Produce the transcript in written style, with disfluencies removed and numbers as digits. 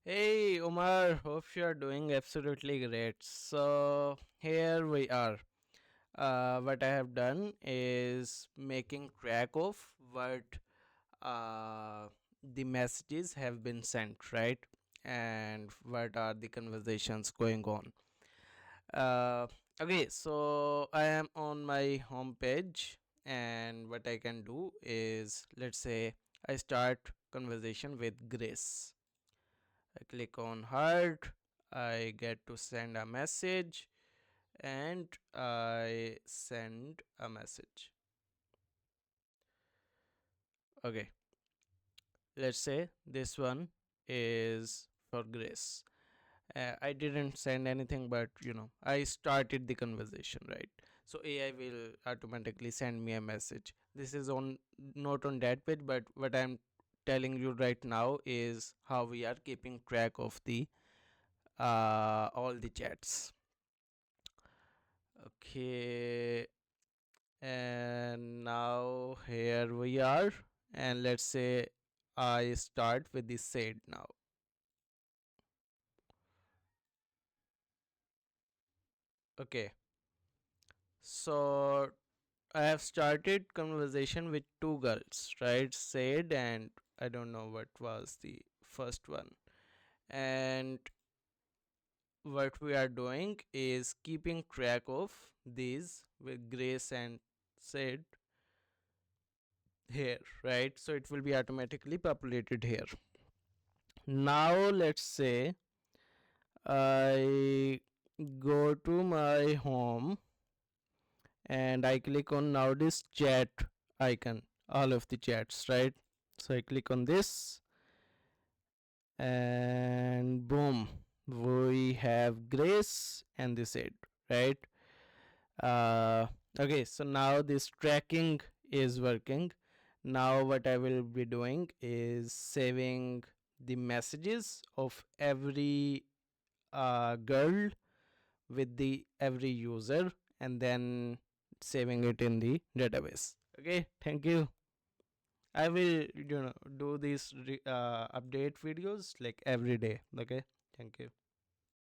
Hey Omar, hope you are doing absolutely great. So here we are. What I have done is making track of what the messages have been sent, right? And what are the conversations going on. Uh, okay, so I am on my home page, and what I can do is, let's say, I start conversation with Grace. I click on heart, I get to send a message, and I send a message. Okay, let's say this one is for Grace. I didn't send anything, but I started the conversation, right? So AI will automatically send me a message. This is on not on that page, but what I'm telling you right now is how we are keeping track of the all the chats. Okay, and now here we are, and let's say I start with the said now. Okay, so I have started conversation with two girls, right? Said, and I don't know what was the first one. And what we are doing is keeping track of these with Grace and said here, right? So it will be automatically populated here. Now let's say I go to my home and I click on now this chat icon, all of the chats, right? So I click on this and boom, we have Grace and this it, right? Uh, okay, so now this tracking is working. Now what I will be doing is saving the messages of every girl with the every user and then saving it in the database. Okay, thank you. I will do these update videos like every day. Okay, thank you.